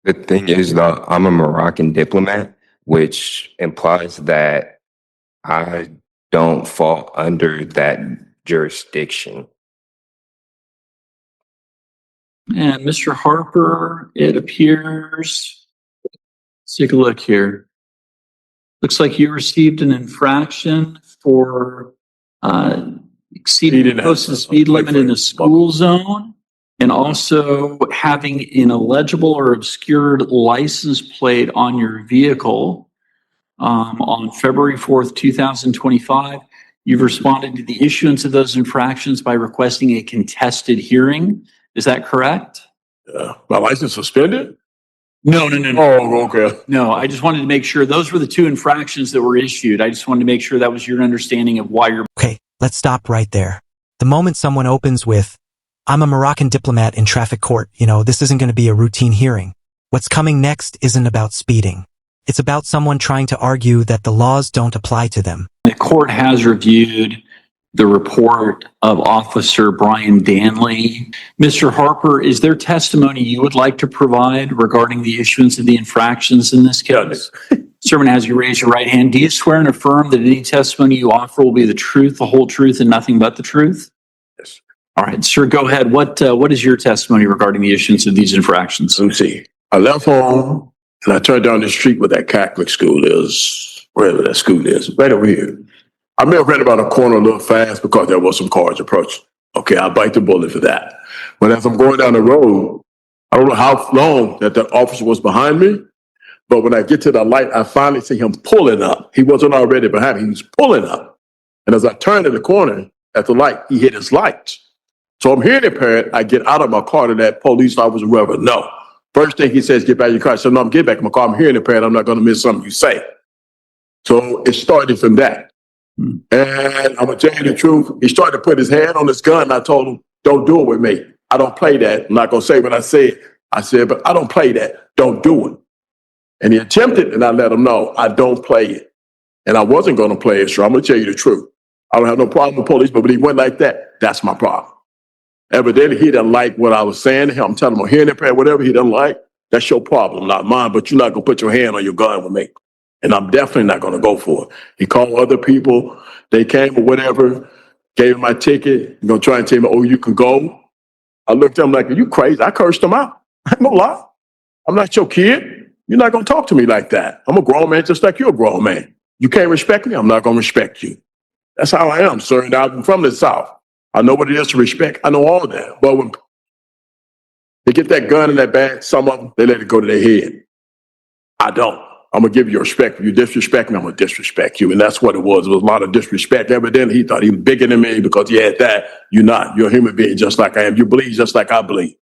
The thing is, though, I'm a Moroccan diplomat, which implies that I don't fall under that jurisdiction. And Mr. Harper, it appears, let's take a look here. Looks like you received an infraction for exceeding the posted speed limit in the school zone and also having an illegible or obscured license plate on your vehicle on February 4th, 2025. You've responded to the issuance of those infractions by requesting a contested hearing. Is that correct? My license suspended? No. Oh, okay. No, I just wanted to make sure those were the two infractions that were issued. I just wanted to make sure that was your understanding of why you're... Okay, let's stop right there. The moment someone opens with, I'm a Moroccan diplomat in traffic court, this isn't going to be a routine hearing. What's coming next isn't about speeding. It's about someone trying to argue that the laws don't apply to them. The court has reviewed the report of Officer Brian Danley. Mr. Harper, is there testimony you would like to provide regarding the issuance of the infractions in this case? Servant, has you raised your right hand. Do you swear and affirm that any testimony you offer will be the truth, the whole truth, and nothing but the truth? Yes. All right, sir, go ahead. What is your testimony regarding the issuance of these infractions? Let me see. I left home and I turned down the street where that Catholic school is, wherever that school is, right over here. I may have ran about a corner a little fast because there was some cars approaching. Okay, I'll bite the bullet for that. But as I'm going down the road, I don't know how long that the officer was behind me, but when I get to the light, I finally see him pulling up. He wasn't already behind me, he was pulling up. And as I turned in the corner at the light, he hit his lights. So I'm hearing impaired. I get out of my car to that police officer, whoever. No. First thing he says, get back in your car. I said, no, I'm getting back in my car. I'm hearing impaired. I'm not going to miss something you say. So it started from that. And I'm going to tell you the truth. He started to put his hand on his gun. And I told him, don't do it with me. I don't play that. I'm not going to say what I said. I said, but I don't play that. Don't do it. And he attempted, and I let him know, I don't play it. And I wasn't going to play it, so I'm going to tell you the truth. I don't have no problem with police, but when he went like that, that's my problem. Evidently, he didn't like what I was saying to him. I'm telling him, I'm hearing impaired, whatever he doesn't like, that's your problem, not mine, but you're not going to put your hand on your gun with me. And I'm definitely not going to go for it. He called other people. They came or whatever, gave him my ticket. You're going to try and tell me, oh, you can go. I looked at him like, are you crazy? I cursed him out. I ain't gonna lie. I'm not your kid. You're not going to talk to me like that. I'm a grown man just like you're a grown man. You can't respect me. I'm not going to respect you. That's how I am, sir. And I'm from the South. I know what it is to respect. I know all that. But when they get that gun in that bag, some of them, they let it go to their head. I don't. I'm going to give you respect. If you disrespect me, I'm going to disrespect you. And that's what it was. It was a lot of disrespect. Evidently, he thought he was bigger than me because he had that. You're not. You're a human being just like I am. You bleed just like I bleed.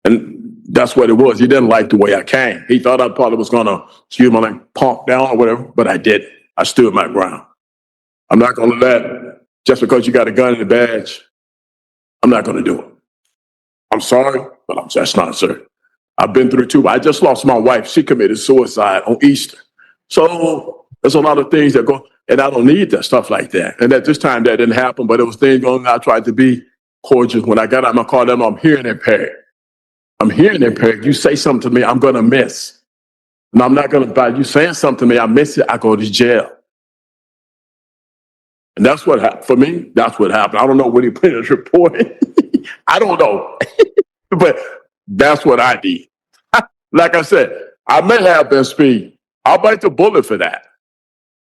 And that's what it was. He didn't like the way I came. He thought I probably was going to, excuse my language, pump down or whatever, but I didn't. I stood my ground. I'm not going to let, just because you got a gun and a badge, I'm not going to do it. I'm sorry, but that's not, sir. I've been through too. I just lost my wife. She committed suicide on Easter. So there's a lot of things that go, and I don't need that stuff like that. And at this time, that didn't happen, but it was things going on. I tried to be cordial. When I got out of my car, I'm hearing impaired. I'm hearing impaired. You say something to me, I'm going to miss. And I'm not going to, by you saying something to me, I miss it, I go to jail. And that's what happened. For me, that's what happened. I don't know what he put in his report. I don't know. But that's what I did. Like I said, I may have been speed. I'll bite the bullet for that.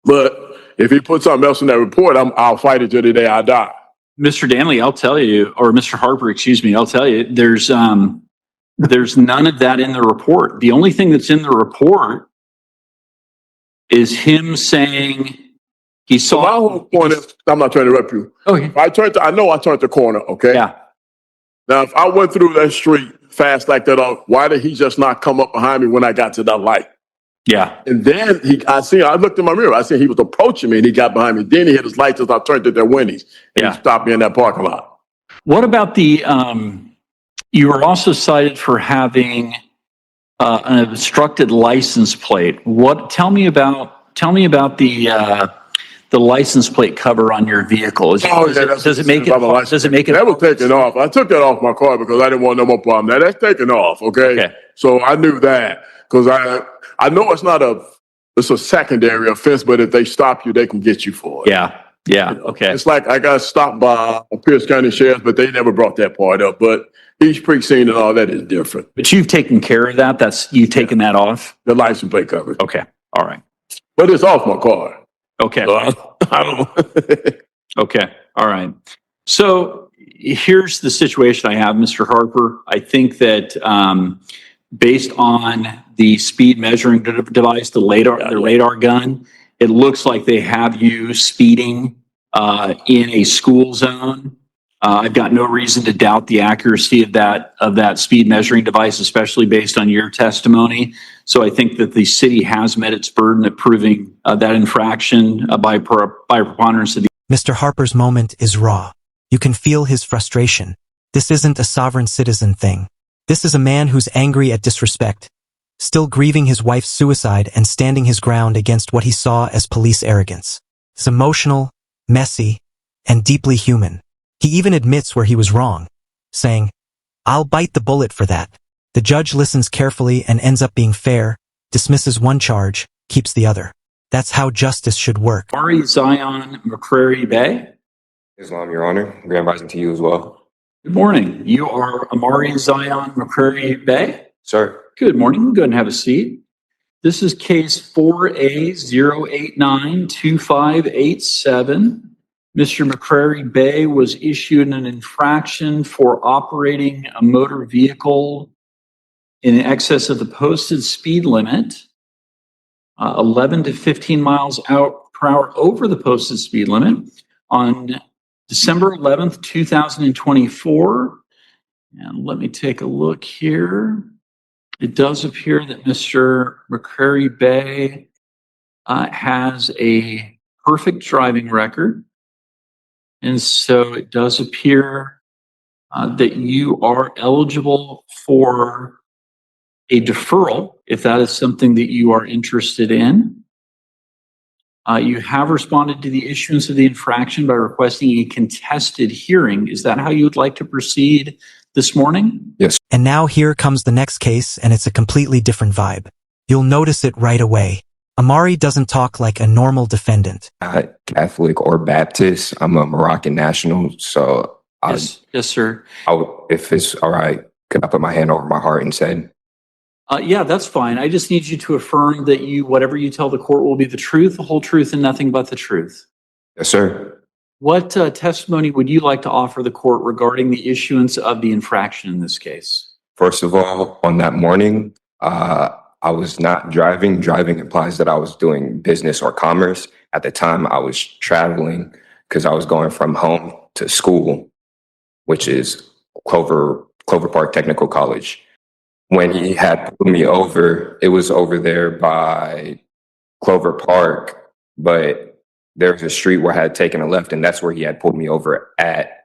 But if he put something else in that report, I'll fight it till the day I die. Mr. Danley, I'll tell you, or Mr. Harper, excuse me, I'll tell you, there's none of that in the report. The only thing that's in the report is him saying he saw. So my whole point is, I'm not trying to interrupt you. Okay. I know I turned the corner, okay? Yeah. Now, if I went through that street fast like that, why did he just not come up behind me when I got to that light? Yeah. And then I looked in my mirror. I see he was approaching me and he got behind me. Then he hit his lights as I turned to their Wendy's. And he stopped me in that parking lot. What about the, you were also cited for having an obstructed license plate. Tell me about the the license plate cover on your vehicle. Does it make it? Does it make it? That was taken off. I took that off my car because I didn't want no more problem. Now that's taken off. Okay. So I knew that because I know it's a secondary offense, but if they stop you, they can get you for it. Yeah. Yeah. Okay. It's like I got stopped by Pierce County Sheriff, but they never brought that part up. But each precinct and all that is different. But you've taken care of that. You've taken that off. The license plate coverage. Okay. All right. But it's off my car. Okay. So I don't. Okay. All right. So here's the situation I have, Mr. Harper. I think that based on the speed measuring device, the radar gun, it looks like they have you speeding in a school zone. I've got no reason to doubt the accuracy of that speed measuring device, especially based on your testimony. So I think that the city has met its burden of proving that infraction by preponderance of the. Mr. Harper's moment is raw. You can feel his frustration. This isn't a sovereign citizen thing. This is a man who's angry at disrespect, still grieving his wife's suicide and standing his ground against what he saw as police arrogance. It's emotional, messy, and deeply human. He even admits where he was wrong, saying, "I'll bite the bullet for that." The judge listens carefully and ends up being fair, dismisses one charge, keeps the other. That's how justice should work. Amari Zion McCra Bay. Islam, Your Honor. Grand rising to you as well. Good morning. You are Amari Zion McCra Bay? Sir. Good morning. Go ahead and have a seat. This is case 4A0892587. Mr. McCra Bay was issued an infraction for operating a motor vehicle in excess of the posted speed limit, 11 to 15 miles per hour over the posted speed limit on December 11th, 2024. And let me take a look here. It does appear that Mr. McCra Bay has a perfect driving record. And so it does appear that you are eligible for a deferral, if that is something that you are interested in. You have responded to the issuance of the infraction by requesting a contested hearing. Is that how you would like to proceed this morning? Yes. And now here comes the next case, and it's a completely different vibe. You'll notice it right away. Amari doesn't talk like a normal defendant. Not Catholic or Baptist. I'm a Moroccan national, so Yes, sir. if it's all right, could I put my hand over my heart and say, Yeah, that's fine. I just need you to affirm that whatever you tell the court will be the truth, the whole truth, and nothing but the truth. yes, sir. What testimony would you like to offer the court regarding the issuance of the infraction in this case? First of all, on that morning, I was not driving. Driving implies that I was doing business or commerce. At the time, I was traveling because I was going from home to school, which is Clover Park Technical College. When he had pulled me over, it was over there by Clover Park, but there's a street where I had taken a left, and that's where he had pulled me over at.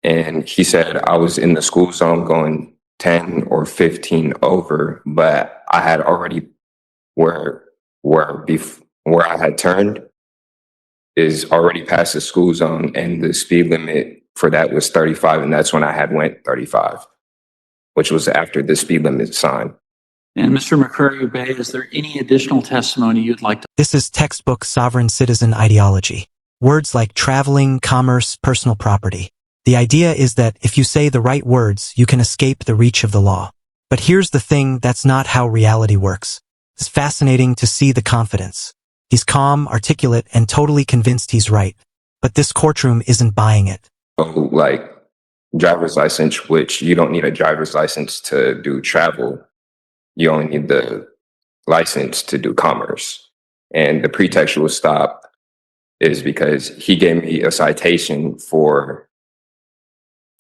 And he said I was in the school zone going 10 or 15 over, but I had already where I had turned is already past the school zone, and the speed limit for that was 35, and that's when I had went 35, which was after the speed limit sign. And Mr. McCra Bay, is there any additional testimony you'd like to? This is textbook sovereign citizen ideology. Words like traveling, commerce, personal property. The idea is that if you say the right words, you can escape the reach of the law. But here's the thing, that's not how reality works. It's fascinating to see the confidence. He's calm, articulate, and totally convinced he's right. But this courtroom isn't buying it. So, like driver's license, which you don't need a driver's license to do travel. You only need the license to do commerce. And the pretextual stop is because he gave me a citation for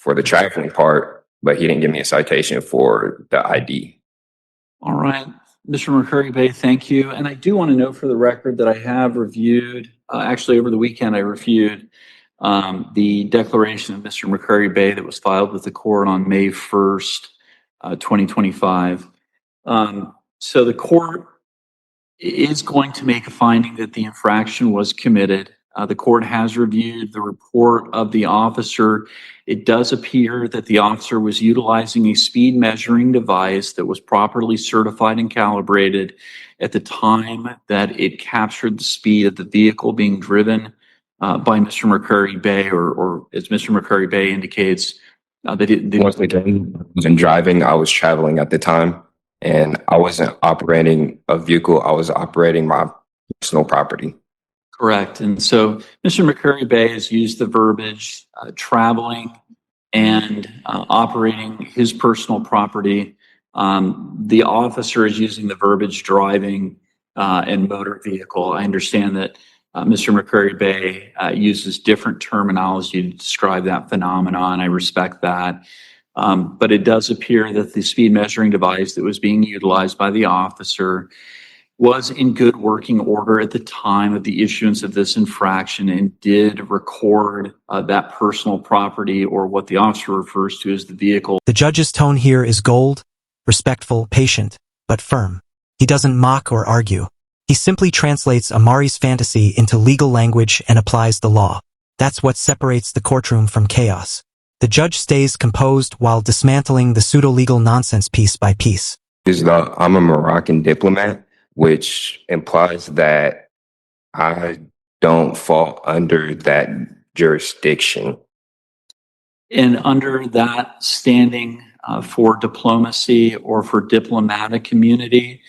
the traveling part, but he didn't give me a citation for the ID. All right. Mr. McCra Bay, thank you. And I do want to note for the record that I have reviewed, actually over the weekend, I reviewed the declaration of Mr. McCra Bay that was filed with the court on May 1st, 2025. So the court is going to make a finding that the infraction was committed. The court has reviewed the report of the officer. It does appear that the officer was utilizing a speed measuring device that was properly certified and calibrated at the time that it captured the speed of the vehicle being driven by Mr. McCra Bay, or as Mr. McCra Bay indicates, Once again, I wasn't driving, I was traveling at the time, and I wasn't operating a vehicle, I was operating my personal property. Correct. And so Mr. McCra Bay has used the verbiage traveling and operating his personal property. The officer is using the verbiage driving and motor vehicle. I understand that Mr. McCra Bay uses different terminology to describe that phenomenon. I respect that. But it does appear that the speed measuring device that was being utilized by the officer was in good working order at the time of the issuance of this infraction and did record that personal property, or what the officer refers to as the vehicle. The judge's tone here is gold, respectful, patient, but firm. He doesn't mock or argue. He simply translates Amari's fantasy into legal language and applies the law. That's what separates the courtroom from chaos. The judge stays composed while dismantling the pseudo-legal nonsense piece by piece. I'm a Moroccan diplomat, which implies that I don't fall under that jurisdiction. And under that standing for diplomacy or for diplomatic community,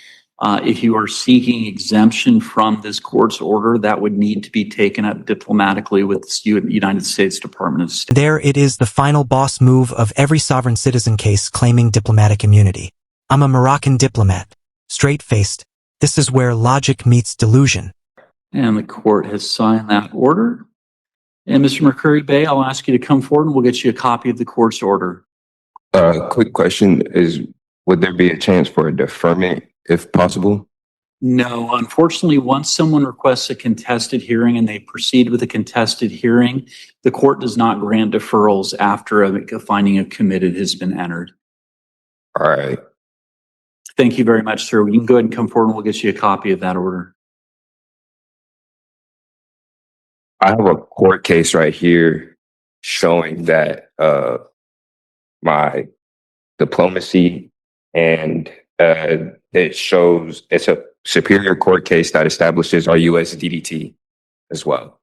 if you are seeking exemption from this court's order, that would need to be taken up diplomatically with the United States Department of State. There it is, the final boss move of every sovereign citizen case claiming diplomatic immunity. I'm a Moroccan diplomat. Straight-faced. This is where logic meets delusion. And the court has signed that order. And Mr. McCra Bay, I'll ask you to come forward and we'll get you a copy of the court's order. Quick question is, would there be a chance for a deferment if possible? No, unfortunately, once someone requests a contested hearing and they proceed with a contested hearing, the court does not grant deferrals after a finding of committed has been entered. All right. Thank you very much, sir. You can go ahead and come forward and we'll get you a copy of that order. I have a court case right here showing that my diplomacy, and it shows it's a superior court case that establishes our U.S. DDT as well.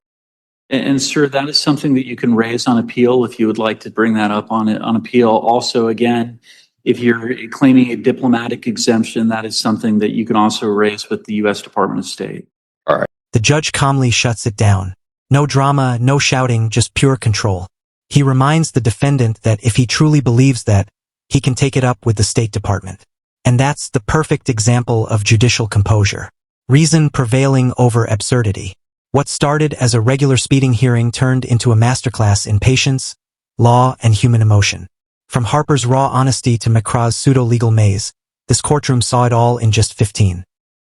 And sir, that is something that you can raise on appeal if you would like to bring that up on appeal. Also, again, if you're claiming a diplomatic exemption, that is something that you can also raise with the U.S. Department of State. All right. The judge calmly shuts it down. No drama, no shouting, just pure control. He reminds the defendant that if he truly believes that, he can take it up with the State Department. And that's the perfect example of judicial composure. Reason prevailing over absurdity. What started as a regular speeding hearing turned into a masterclass in patience, law, and human emotion. From Harper's raw honesty to McCra's pseudo-legal maze, this courtroom saw it all in just 15.